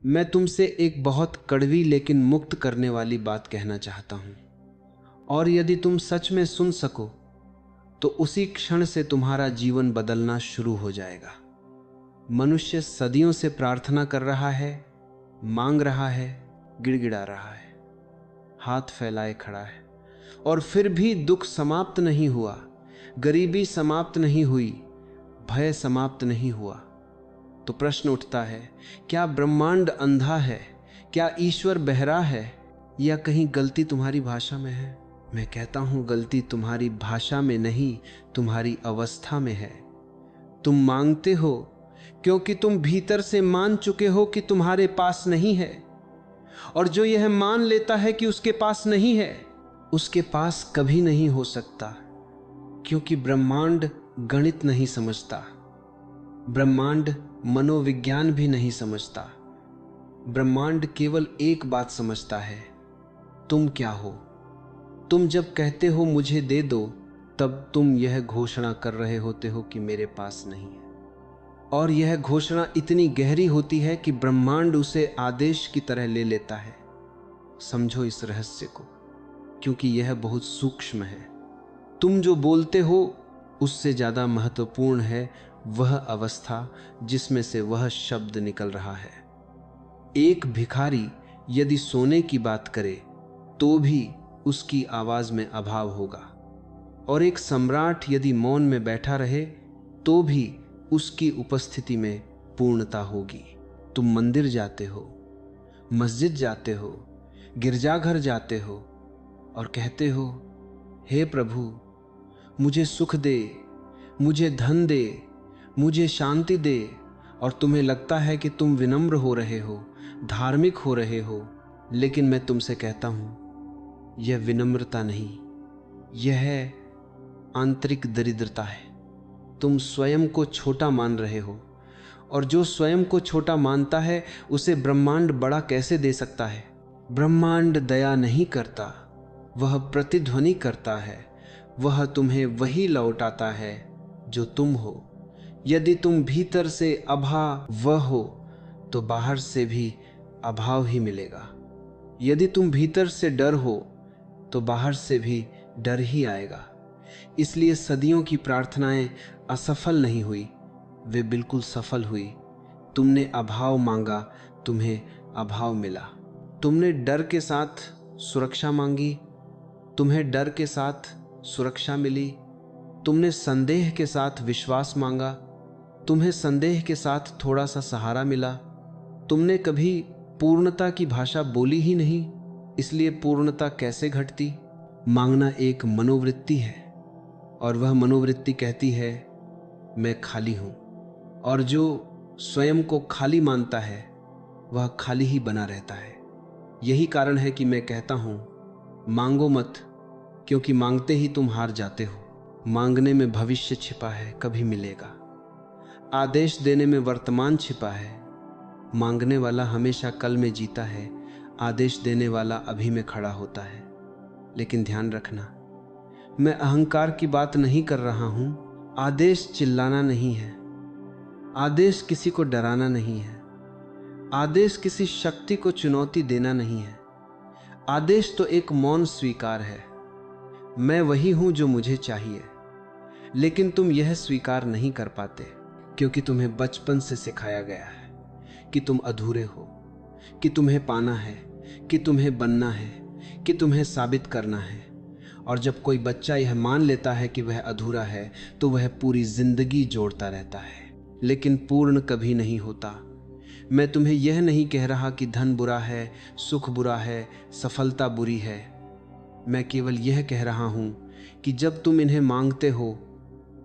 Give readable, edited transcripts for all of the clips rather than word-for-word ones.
मैं तुमसे एक बहुत कड़वी लेकिन मुक्त करने वाली बात कहना चाहता हूं, और यदि तुम सच में सुन सको तो उसी क्षण से तुम्हारा जीवन बदलना शुरू हो जाएगा। मनुष्य सदियों से प्रार्थना कर रहा है, मांग रहा है, गिड़गिड़ा रहा है, हाथ फैलाए खड़ा है, और फिर भी दुख समाप्त नहीं हुआ, गरीबी समाप्त नहीं हुई, भय समाप्त नहीं हुआ। तो प्रश्न उठता है, क्या ब्रह्मांड अंधा है? क्या ईश्वर बहरा है? या कहीं गलती तुम्हारी भाषा में है? मैं कहता हूं, गलती तुम्हारी भाषा में नहीं, तुम्हारी अवस्था में है। तुम मांगते हो क्योंकि तुम भीतर से मान चुके हो कि तुम्हारे पास नहीं है, और जो यह मान लेता है कि उसके पास नहीं है, उसके पास कभी नहीं हो सकता, क्योंकि ब्रह्मांड गणित नहीं समझता, ब्रह्मांड मनोविज्ञान भी नहीं समझता। ब्रह्मांड केवल एक बात समझता है, तुम क्या हो। तुम जब कहते हो मुझे दे दो, तब तुम यह घोषणा कर रहे होते हो कि मेरे पास नहीं है, और यह घोषणा इतनी गहरी होती है कि ब्रह्मांड उसे आदेश की तरह ले लेता है। समझो इस रहस्य को, क्योंकि यह बहुत सूक्ष्म है। तुम जो बोलते हो उससे ज्यादा महत्वपूर्ण है वह अवस्था जिसमें से वह शब्द निकल रहा है। एक भिखारी यदि सोने की बात करे तो भी उसकी आवाज में अभाव होगा, और एक सम्राट यदि मौन में बैठा रहे तो भी उसकी उपस्थिति में पूर्णता होगी। तुम मंदिर जाते हो, मस्जिद जाते हो, गिरजाघर जाते हो और कहते हो, हे प्रभु मुझे सुख दे, मुझे धन दे, मुझे शांति दे, और तुम्हें लगता है कि तुम विनम्र हो रहे हो, धार्मिक हो रहे हो। लेकिन मैं तुमसे कहता हूं, यह विनम्रता नहीं, यह आंतरिक दरिद्रता है। तुम स्वयं को छोटा मान रहे हो, और जो स्वयं को छोटा मानता है उसे ब्रह्मांड बड़ा कैसे दे सकता है? ब्रह्मांड दया नहीं करता, वह प्रतिध्वनि करता है। वह तुम्हें वही लौटाता है जो तुम हो। यदि तुम भीतर से अभाव हो तो बाहर से भी अभाव ही मिलेगा। यदि तुम भीतर से डर हो तो बाहर से भी डर ही आएगा। इसलिए सदियों की प्रार्थनाएं असफल नहीं हुई, वे बिल्कुल सफल हुई। तुमने अभाव मांगा, तुम्हें अभाव मिला। तुमने डर के साथ सुरक्षा मांगी, तुम्हें डर के साथ सुरक्षा मिली। तुमने संदेह के साथ विश्वास मांगा, तुम्हें संदेह के साथ थोड़ा सा सहारा मिला। तुमने कभी पूर्णता की भाषा बोली ही नहीं, इसलिए पूर्णता कैसे घटती? मांगना एक मनोवृत्ति है, और वह मनोवृत्ति कहती है मैं खाली हूं, और जो स्वयं को खाली मानता है वह खाली ही बना रहता है। यही कारण है कि मैं कहता हूं, मांगो मत, क्योंकि मांगते ही तुम हार जाते हो। मांगने में भविष्य छिपा है, कभी मिलेगा। आदेश देने में वर्तमान छिपा है। मांगने वाला हमेशा कल में जीता है, आदेश देने वाला अभी में खड़ा होता है। लेकिन ध्यान रखना, मैं अहंकार की बात नहीं कर रहा हूं। आदेश चिल्लाना नहीं है, आदेश किसी को डराना नहीं है, आदेश किसी शक्ति को चुनौती देना नहीं है। आदेश तो एक मौन स्वीकार है, मैं वही हूं जो मुझे चाहिए। लेकिन तुम यह स्वीकार नहीं कर पाते, क्योंकि तुम्हें बचपन से सिखाया गया है कि तुम अधूरे हो, कि तुम्हें पाना है, कि तुम्हें बनना है, कि तुम्हें साबित करना है। और जब कोई बच्चा यह मान लेता है कि वह अधूरा है तो वह पूरी जिंदगी जोड़ता रहता है, लेकिन पूर्ण कभी नहीं होता। मैं तुम्हें यह नहीं कह रहा कि धन बुरा है, सुख बुरा है, सफलता बुरी है। मैं केवल यह कह रहा हूं कि जब तुम इन्हें मांगते हो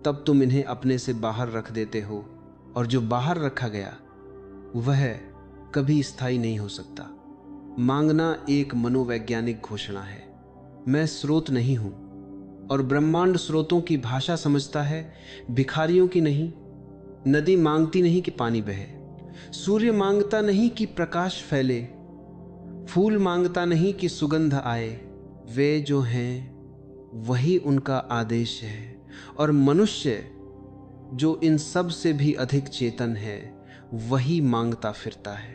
तब तुम इन्हें अपने से बाहर रख देते हो, और जो बाहर रखा गया वह कभी स्थायी नहीं हो सकता। मांगना एक मनोवैज्ञानिक घोषणा है। मैं स्रोत नहीं हूं, और ब्रह्मांड स्रोतों की भाषा समझता है, भिखारियों की नहीं। नदी मांगती नहीं कि पानी बहे, सूर्य मांगता नहीं कि प्रकाश फैले, फूल मांगता नहीं कि सुगंध आए। वे जो हैं वही उनका आदेश है, और मनुष्य जो इन सब से भी अधिक चेतन है वही मांगता फिरता है।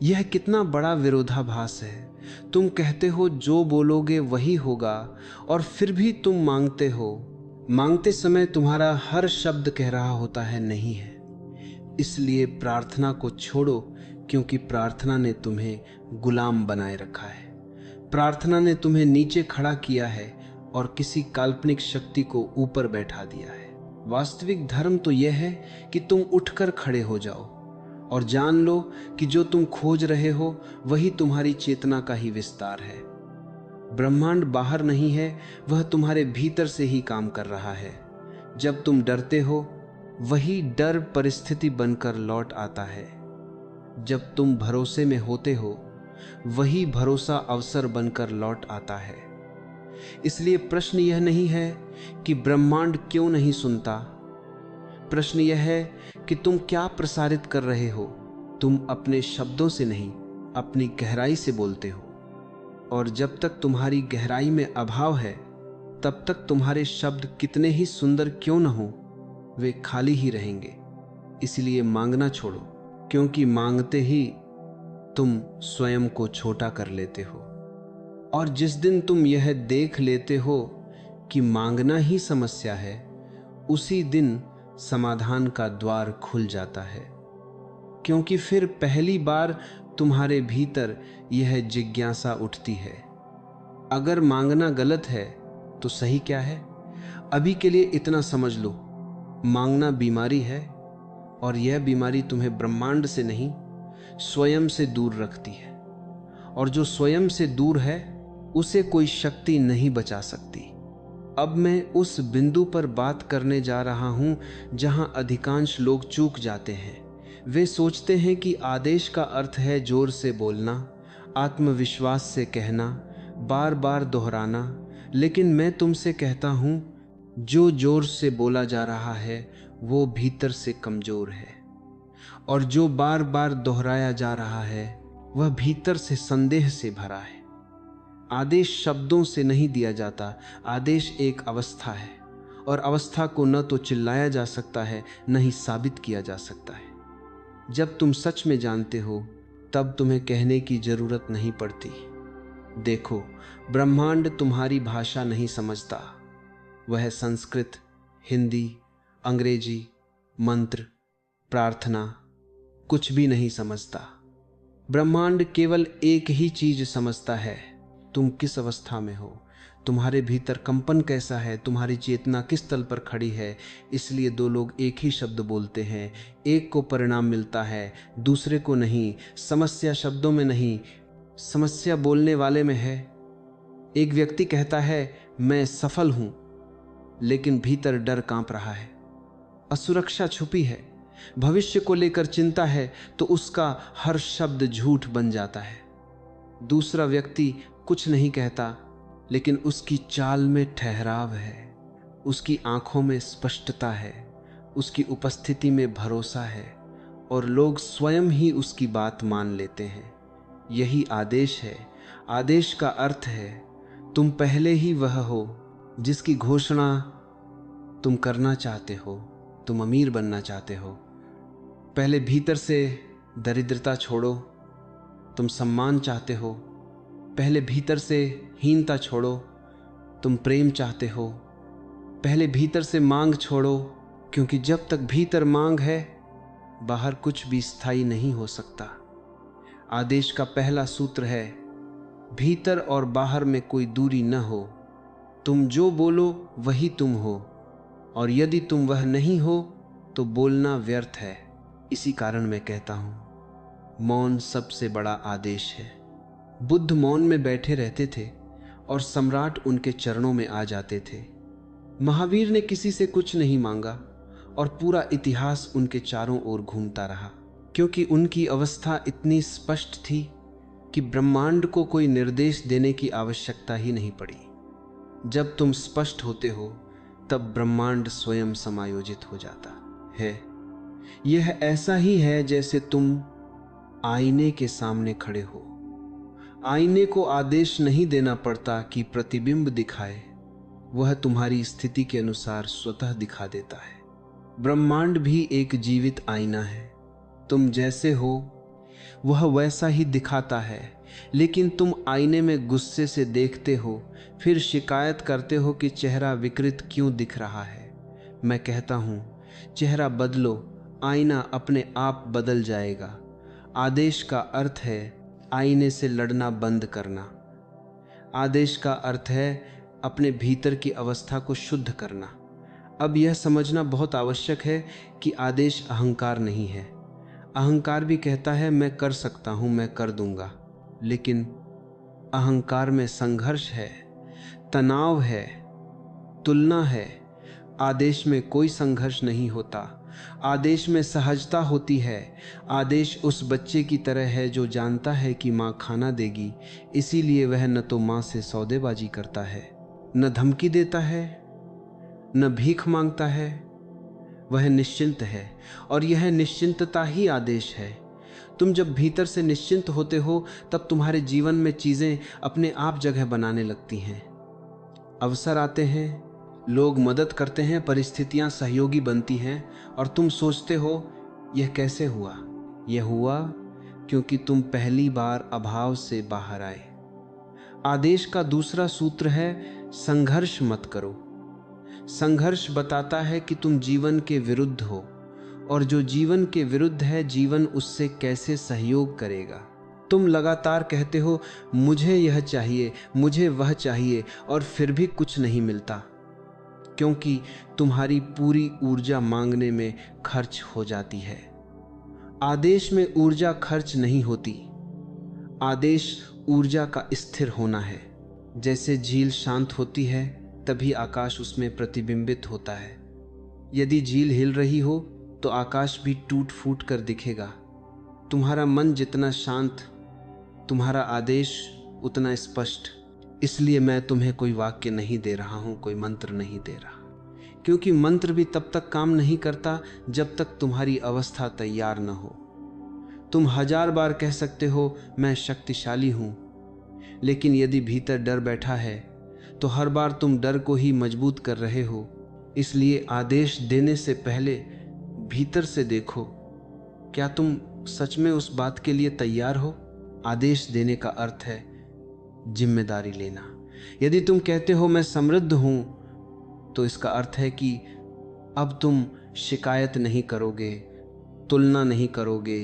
यह कितना बड़ा विरोधाभास है। तुम कहते हो जो बोलोगे वही होगा, और फिर भी तुम मांगते हो। मांगते समय तुम्हारा हर शब्द कह रहा होता है नहीं है। इसलिए प्रार्थना को छोड़ो, क्योंकि प्रार्थना ने तुम्हें गुलाम बनाए रखा है। प्रार्थना ने तुम्हें नीचे खड़ा किया है और किसी काल्पनिक शक्ति को ऊपर बैठा दिया है। वास्तविक धर्म तो यह है कि तुम उठकर खड़े हो जाओ और जान लो कि जो तुम खोज रहे हो वही तुम्हारी चेतना का ही विस्तार है। ब्रह्मांड बाहर नहीं है, वह तुम्हारे भीतर से ही काम कर रहा है। जब तुम डरते हो, वही डर परिस्थिति बनकर लौट आता है। जब तुम भरोसे में होते हो, वही भरोसा अवसर बनकर लौट आता है। इसलिए प्रश्न यह नहीं है कि ब्रह्मांड क्यों नहीं सुनता। प्रश्न यह है कि तुम क्या प्रसारित कर रहे हो। तुम अपने शब्दों से नहीं, अपनी गहराई से बोलते हो। और जब तक तुम्हारी गहराई में अभाव है, तब तक तुम्हारे शब्द कितने ही सुंदर क्यों न हो, वे खाली ही रहेंगे। इसलिए मांगना छोड़ो, क्योंकि मांगते ही तुम स्वयं को छोटा कर लेते हो। और जिस दिन तुम यह देख लेते हो कि मांगना ही समस्या है, उसी दिन समाधान का द्वार खुल जाता है। क्योंकि फिर पहली बार तुम्हारे भीतर यह जिज्ञासा उठती है, अगर मांगना गलत है तो सही क्या है। अभी के लिए इतना समझ लो, मांगना बीमारी है, और यह बीमारी तुम्हें ब्रह्मांड से नहीं, स्वयं से दूर रखती है। और जो स्वयं से दूर है, उसे कोई शक्ति नहीं बचा सकती। अब मैं उस बिंदु पर बात करने जा रहा हूं जहां अधिकांश लोग चूक जाते हैं। वे सोचते हैं कि आदेश का अर्थ है जोर से बोलना, आत्मविश्वास से कहना, बार बार दोहराना। लेकिन मैं तुमसे कहता हूं, जो जोर से बोला जा रहा है वो भीतर से कमजोर है, और जो बार बार दोहराया जा रहा है वह भीतर से संदेह से भरा है। आदेश शब्दों से नहीं दिया जाता, आदेश एक अवस्था है, और अवस्था को न तो चिल्लाया जा सकता है, न ही साबित किया जा सकता है। जब तुम सच में जानते हो, तब तुम्हें कहने की जरूरत नहीं पड़ती। देखो, ब्रह्मांड तुम्हारी भाषा नहीं समझता। वह संस्कृत, हिंदी, अंग्रेजी, मंत्र, प्रार्थना कुछ भी नहीं समझता। ब्रह्मांड केवल एक ही चीज समझता है, तुम किस अवस्था में हो, तुम्हारे भीतर कंपन कैसा है, तुम्हारी चेतना किस तल पर खड़ी है। इसलिए दो लोग एक ही शब्द बोलते हैं, एक को परिणाम मिलता है, दूसरे को नहीं। समस्या शब्दों में नहीं, समस्या बोलने वाले में है। एक व्यक्ति कहता है मैं सफल हूं, लेकिन भीतर डर कांप रहा है, असुरक्षा छुपी है, भविष्य को लेकर चिंता है, तो उसका हर शब्द झूठ बन जाता है। दूसरा व्यक्ति कुछ नहीं कहता, लेकिन उसकी चाल में ठहराव है, उसकी आंखों में स्पष्टता है, उसकी उपस्थिति में भरोसा है, और लोग स्वयं ही उसकी बात मान लेते हैं। यही आदेश है। आदेश का अर्थ है तुम पहले ही वह हो जिसकी घोषणा तुम करना चाहते हो। तुम अमीर बनना चाहते हो, पहले भीतर से दरिद्रता छोड़ो। तुम सम्मान चाहते हो, पहले भीतर से हीनता छोड़ो। तुम प्रेम चाहते हो, पहले भीतर से मांग छोड़ो, क्योंकि जब तक भीतर मांग है, बाहर कुछ भी स्थायी नहीं हो सकता। आदेश का पहला सूत्र है, भीतर और बाहर में कोई दूरी न हो। तुम जो बोलो वही तुम हो, और यदि तुम वह नहीं हो तो बोलना व्यर्थ है। इसी कारण मैं कहता हूं, मौन सबसे बड़ा आदेश है। बुद्ध मौन में बैठे रहते थे और सम्राट उनके चरणों में आ जाते थे। महावीर ने किसी से कुछ नहीं मांगा और पूरा इतिहास उनके चारों ओर घूमता रहा, क्योंकि उनकी अवस्था इतनी स्पष्ट थी कि ब्रह्मांड को कोई निर्देश देने की आवश्यकता ही नहीं पड़ी। जब तुम स्पष्ट होते हो, तब ब्रह्मांड स्वयं समायोजित हो जाता है। यह ऐसा ही है जैसे तुम आईने के सामने खड़े हो। आईने को आदेश नहीं देना पड़ता कि प्रतिबिंब दिखाए, वह तुम्हारी स्थिति के अनुसार स्वतः दिखा देता है। ब्रह्मांड भी एक जीवित आईना है। तुम जैसे हो, वह वैसा ही दिखाता है, लेकिन तुम आईने में गुस्से से देखते हो, फिर शिकायत करते हो कि चेहरा विकृत क्यों दिख रहा है। मैं कहता हूँ, चेहरा बदलो, आईना अपने आप बदल जाएगा। आदेश का अर्थ है आईने से लड़ना बंद करना। आदेश का अर्थ है अपने भीतर की अवस्था को शुद्ध करना। अब यह समझना बहुत आवश्यक है कि आदेश अहंकार नहीं है। अहंकार भी कहता है मैं कर सकता हूँ, मैं कर दूंगा, लेकिन अहंकार में संघर्ष है, तनाव है, तुलना है। आदेश में कोई संघर्ष नहीं होता। आदेश में सहजता होती है। आदेश उस बच्चे की तरह है जो जानता है कि माँ खाना देगी, इसीलिए वह न तो माँ से सौदेबाजी करता है, न धमकी देता है, न भीख मांगता है। वह निश्चिंत है, और यह निश्चिंतता ही आदेश है। तुम जब भीतर से निश्चिंत होते हो, तब तुम्हारे जीवन में चीजें अपने आप जगह बनाने लगती हैं। अवसर आते हैं, लोग मदद करते हैं, परिस्थितियां सहयोगी बनती हैं, और तुम सोचते हो यह कैसे हुआ। यह हुआ क्योंकि तुम पहली बार अभाव से बाहर आए। आदेश का दूसरा सूत्र है संघर्ष मत करो। संघर्ष बताता है कि तुम जीवन के विरुद्ध हो, और जो जीवन के विरुद्ध है, जीवन उससे कैसे सहयोग करेगा। तुम लगातार कहते हो मुझे यह चाहिए, मुझे वह चाहिए, और फिर भी कुछ नहीं मिलता, क्योंकि तुम्हारी पूरी ऊर्जा मांगने में खर्च हो जाती है। आदेश में ऊर्जा खर्च नहीं होती। आदेश ऊर्जा का स्थिर होना है। जैसे झील शांत होती है, तभी आकाश उसमें प्रतिबिंबित होता है। यदि झील हिल रही हो तो आकाश भी टूट फूट कर दिखेगा। तुम्हारा मन जितना शांत, तुम्हारा आदेश उतना स्पष्ट। इसलिए मैं तुम्हें कोई वाक्य नहीं दे रहा हूं, कोई मंत्र नहीं दे रहा, क्योंकि मंत्र भी तब तक काम नहीं करता जब तक तुम्हारी अवस्था तैयार न हो। तुम 1000 बार कह सकते हो मैं शक्तिशाली हूं, लेकिन यदि भीतर डर बैठा है तो हर बार तुम डर को ही मजबूत कर रहे हो। इसलिए आदेश देने से पहले भीतर से देखो, क्या तुम सच में उस बात के लिए तैयार हो। आदेश देने का अर्थ है जिम्मेदारी लेना। यदि तुम कहते हो मैं समृद्ध हूं, तो इसका अर्थ है कि अब तुम शिकायत नहीं करोगे, तुलना नहीं करोगे,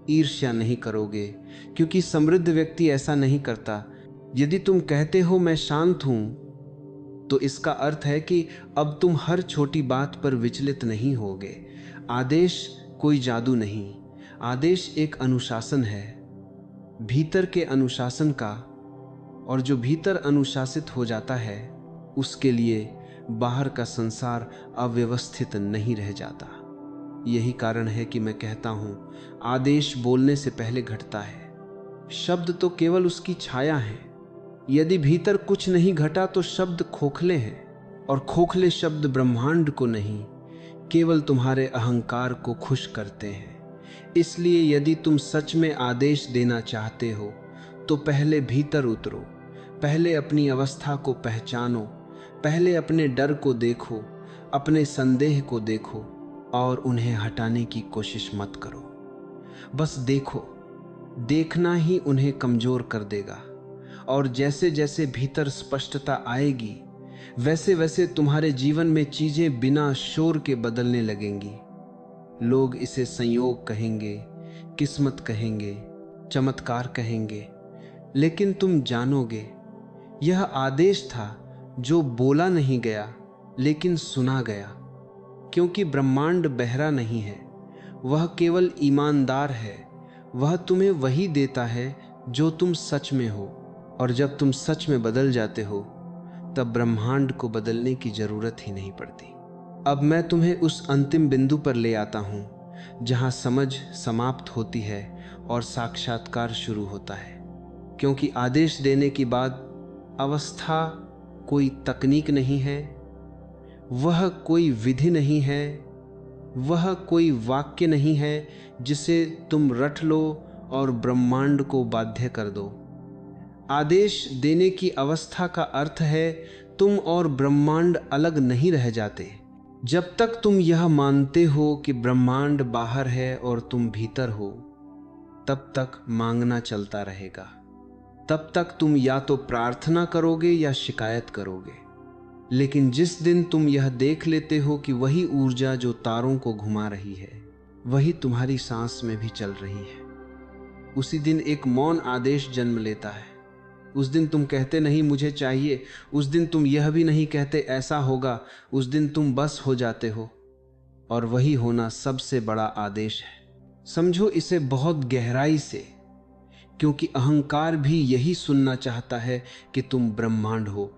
ईर्ष्या नहीं करोगे, क्योंकि समृद्ध व्यक्ति ऐसा नहीं करता। यदि तुम कहते हो मैं शांत हूं, तो इसका अर्थ है कि अब तुम हर छोटी बात पर विचलित नहीं होगे। आदेश कोई जादू नहीं, आदेश एक अनुशासन है, भीतर के अनुशासन का। और जो भीतर अनुशासित हो जाता है, उसके लिए बाहर का संसार अव्यवस्थित नहीं रह जाता। यही कारण है कि मैं कहता हूं, आदेश बोलने से पहले घटता है। शब्द तो केवल उसकी छाया है। यदि भीतर कुछ नहीं घटा तो शब्द खोखले हैं, और खोखले शब्द ब्रह्मांड को नहीं, केवल तुम्हारे अहंकार को खुश करते हैं। इसलिए यदि तुम सच में आदेश देना चाहते हो, तो पहले भीतर उतरो, पहले अपनी अवस्था को पहचानो, पहले अपने डर को देखो, अपने संदेह को देखो, और उन्हें हटाने की कोशिश मत करो। बस देखो। देखना ही उन्हें कमजोर कर देगा, और जैसे जैसे भीतर स्पष्टता आएगी, वैसे वैसे तुम्हारे जीवन में चीजें बिना शोर के बदलने लगेंगी। लोग इसे संयोग कहेंगे, किस्मत कहेंगे, चमत्कार कहेंगे, लेकिन तुम जानोगे यह आदेश था जो बोला नहीं गया लेकिन सुना गया। क्योंकि ब्रह्मांड बहरा नहीं है, वह केवल ईमानदार है। वह तुम्हें वही देता है जो तुम सच में हो, और जब तुम सच में बदल जाते हो, तब ब्रह्मांड को बदलने की जरूरत ही नहीं पड़ती। अब मैं तुम्हें उस अंतिम बिंदु पर ले आता हूं जहां समझ समाप्त होती है और साक्षात्कार शुरू होता है। क्योंकि आदेश देने की बाद अवस्था कोई तकनीक नहीं है, वह कोई विधि नहीं है, वह कोई वाक्य नहीं है जिसे तुम रट लो और ब्रह्मांड को बाध्य कर दो। आदेश देने की अवस्था का अर्थ है तुम और ब्रह्मांड अलग नहीं रह जाते। जब तक तुम यह मानते हो कि ब्रह्मांड बाहर है और तुम भीतर हो, तब तक मांगना चलता रहेगा। तब तक तुम या तो प्रार्थना करोगे या शिकायत करोगे। लेकिन जिस दिन तुम यह देख लेते हो कि वही ऊर्जा जो तारों को घुमा रही है वही तुम्हारी सांस में भी चल रही है, उसी दिन एक मौन आदेश जन्म लेता है। उस दिन तुम कहते नहीं मुझे चाहिए, उस दिन तुम यह भी नहीं कहते ऐसा होगा, उस दिन तुम बस हो जाते हो। और वही होना सबसे बड़ा आदेश है। समझो इसे बहुत गहराई से, क्योंकि अहंकार भी यही सुनना चाहता है कि तुम ब्रह्मांड हो।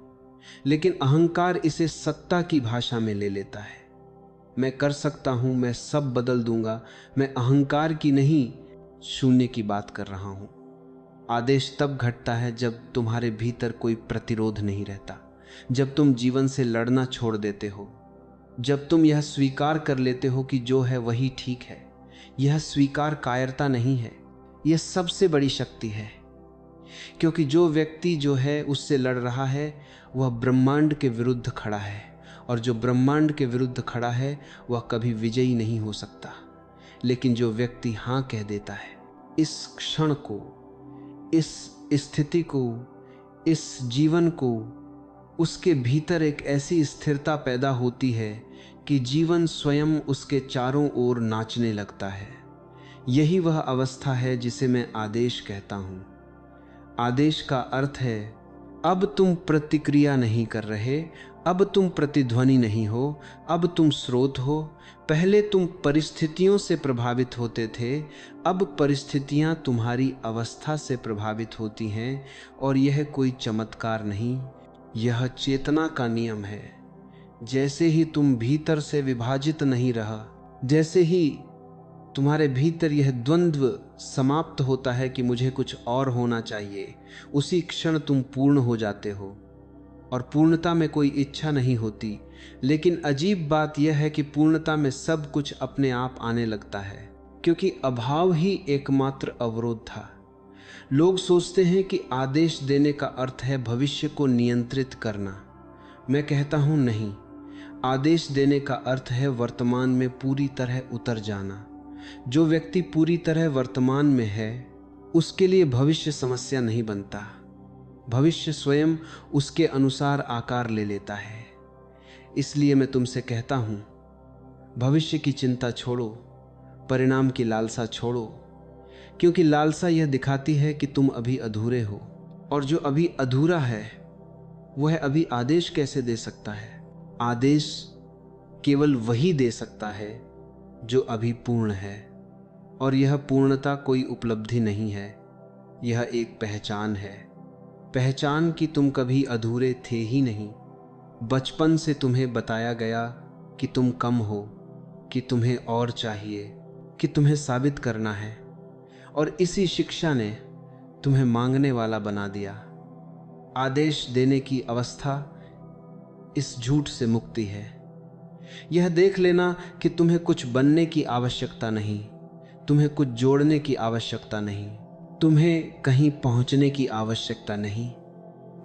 लेकिन अहंकार इसे सत्ता की भाषा में ले लेता है। मैं कर सकता हूं, मैं सब बदल दूंगा। मैं अहंकार की नहीं, शून्य की बात कर रहा हूं। आदेश तब घटता है जब तुम्हारे भीतर कोई प्रतिरोध नहीं रहता, जब तुम जीवन से लड़ना छोड़ देते हो, जब तुम यह स्वीकार कर लेते हो कि जो है वही ठीक है। यह स्वीकार कायरता नहीं है, यह सबसे बड़ी शक्ति है। क्योंकि जो व्यक्ति जो है उससे लड़ रहा है वह ब्रह्मांड के विरुद्ध खड़ा है, और जो ब्रह्मांड के विरुद्ध खड़ा है वह कभी विजयी नहीं हो सकता। लेकिन जो व्यक्ति हाँ कह देता है, इस क्षण को, इस स्थिति को, इस जीवन को, उसके भीतर एक ऐसी स्थिरता पैदा होती है कि जीवन स्वयं उसके चारों ओर नाचने लगता है। यही वह अवस्था है जिसे मैं आदेश कहता हूं। आदेश का अर्थ है अब तुम प्रतिक्रिया नहीं कर रहे, अब तुम प्रतिध्वनि नहीं हो, अब तुम स्रोत हो। पहले तुम परिस्थितियों से प्रभावित होते थे, अब परिस्थितियां तुम्हारी अवस्था से प्रभावित होती हैं। और यह कोई चमत्कार नहीं, यह चेतना का नियम है। जैसे ही तुम भीतर से विभाजित नहीं रहा, जैसे ही तुम्हारे भीतर यह द्वंद्व समाप्त होता है कि मुझे कुछ और होना चाहिए, उसी क्षण तुम पूर्ण हो जाते हो। और पूर्णता में कोई इच्छा नहीं होती। लेकिन अजीब बात यह है कि पूर्णता में सब कुछ अपने आप आने लगता है, क्योंकि अभाव ही एकमात्र अवरोध था। लोग सोचते हैं कि आदेश देने का अर्थ है भविष्य को नियंत्रित करना। मैं कहता हूं नहीं, आदेश देने का अर्थ है वर्तमान में पूरी तरह उतर जाना। जो व्यक्ति पूरी तरह वर्तमान में है उसके लिए भविष्य समस्या नहीं बनता। भविष्य स्वयं उसके अनुसार आकार ले लेता है। इसलिए मैं तुमसे कहता हूं, भविष्य की चिंता छोड़ो, परिणाम की लालसा छोड़ो। क्योंकि लालसा यह दिखाती है कि तुम अभी अधूरे हो, और जो अभी अधूरा है वह अभी आदेश कैसे दे सकता है। आदेश केवल वही दे सकता है जो अभी पूर्ण है। और यह पूर्णता कोई उपलब्धि नहीं है, यह एक पहचान है। पहचान कि तुम कभी अधूरे थे ही नहीं। बचपन से तुम्हें बताया गया कि तुम कम हो, कि तुम्हें और चाहिए, कि तुम्हें साबित करना है। और इसी शिक्षा ने तुम्हें मांगने वाला बना दिया। आदेश देने की अवस्था इस झूठ से मुक्ति है। यह देख लेना कि तुम्हें कुछ बनने की आवश्यकता नहीं, तुम्हें कुछ जोड़ने की आवश्यकता नहीं, तुम्हें कहीं पहुंचने की आवश्यकता नहीं।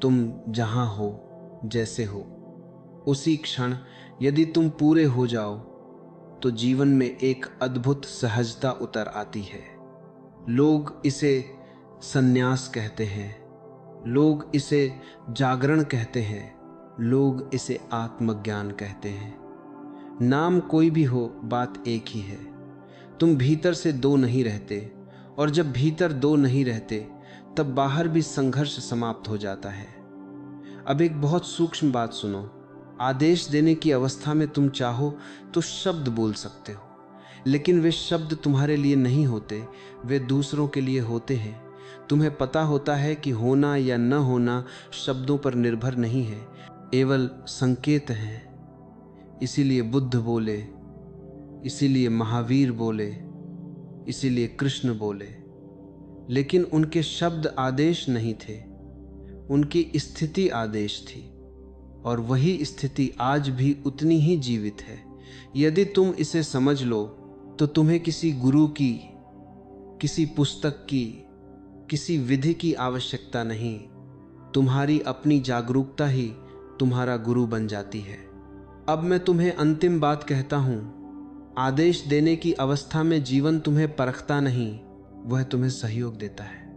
तुम जहां हो, जैसे हो, उसी क्षण यदि तुम पूरे हो जाओ तो जीवन में एक अद्भुत सहजता उतर आती है। लोग इसे संन्यास कहते हैं, लोग इसे जागरण कहते हैं, लोग इसे आत्मज्ञान कहते हैं। नाम कोई भी हो, बात एक ही है। तुम भीतर से दो नहीं रहते, और जब भीतर दो नहीं रहते तब बाहर भी संघर्ष समाप्त हो जाता है। अब एक बहुत सूक्ष्म बात सुनो। आदेश देने की अवस्था में तुम चाहो तो शब्द बोल सकते हो, लेकिन वे शब्द तुम्हारे लिए नहीं होते, वे दूसरों के लिए होते हैं। तुम्हें पता होता है कि होना या न होना शब्दों पर निर्भर नहीं है, केवल संकेत हैं। इसीलिए बुद्ध बोले, इसीलिए महावीर बोले, इसीलिए कृष्ण बोले। लेकिन उनके शब्द आदेश नहीं थे, उनकी स्थिति आदेश थी। और वही स्थिति आज भी उतनी ही जीवित है। यदि तुम इसे समझ लो तो तुम्हें किसी गुरु की, किसी पुस्तक की, किसी विधि की आवश्यकता नहीं। तुम्हारी अपनी जागरूकता ही तुम्हारा गुरु बन जाती है। अब मैं तुम्हें अंतिम बात कहता हूं, आदेश देने की अवस्था में जीवन तुम्हें परखता नहीं, वह तुम्हें सहयोग देता है।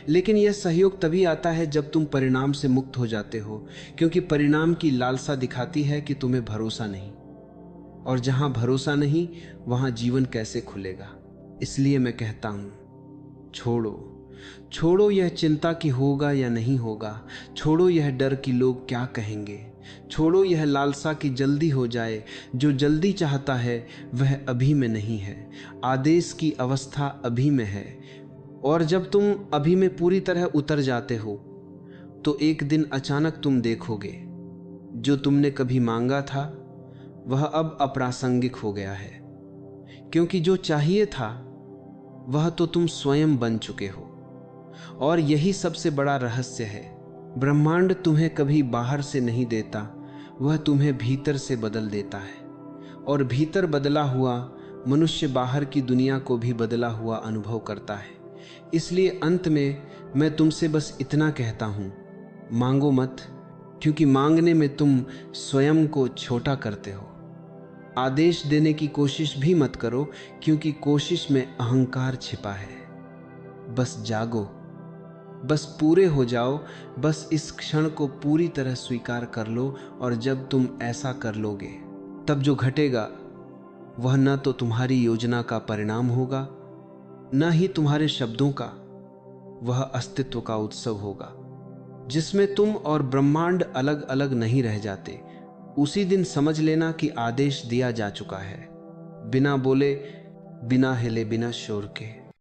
लेकिन यह सहयोग तभी आता है जब तुम परिणाम से मुक्त हो जाते हो, क्योंकि परिणाम की लालसा दिखाती है कि तुम्हें भरोसा नहीं, और जहां भरोसा नहीं वहां जीवन कैसे खुलेगा। इसलिए मैं कहता हूं, छोड़ो छोड़ो यह चिंता कि होगा या नहीं होगा, छोड़ो यह डर कि लोग क्या कहेंगे, छोड़ो यह लालसा कि जल्दी हो जाए। जो जल्दी चाहता है वह अभी में नहीं है, आदेश की अवस्था अभी में है। और जब तुम अभी में पूरी तरह उतर जाते हो तो एक दिन अचानक तुम देखोगे जो तुमने कभी मांगा था वह अब अप्रासंगिक हो गया है, क्योंकि जो चाहिए था वह तो तुम स्वयं बन चुके हो। और यही सबसे बड़ा रहस्य है। ब्रह्मांड तुम्हें कभी बाहर से नहीं देता, वह तुम्हें भीतर से बदल देता है। और भीतर बदला हुआ मनुष्य बाहर की दुनिया को भी बदला हुआ अनुभव करता है। इसलिए अंत में मैं तुमसे बस इतना कहता हूं, मांगो मत, क्योंकि मांगने में तुम स्वयं को छोटा करते हो। आदेश देने की कोशिश भी मत करो, क्योंकि कोशिश में अहंकार छिपा है। बस जागो, बस पूरे हो जाओ, बस इस क्षण को पूरी तरह स्वीकार कर लो। और जब तुम ऐसा कर लोगे तब जो घटेगा वह न तो तुम्हारी योजना का परिणाम होगा, न ही तुम्हारे शब्दों का, वह अस्तित्व का उत्सव होगा जिसमें तुम और ब्रह्मांड अलग अलग नहीं रह जाते। उसी दिन समझ लेना कि आदेश दिया जा चुका है, बिना बोले, बिना हिले, बिना शोर के।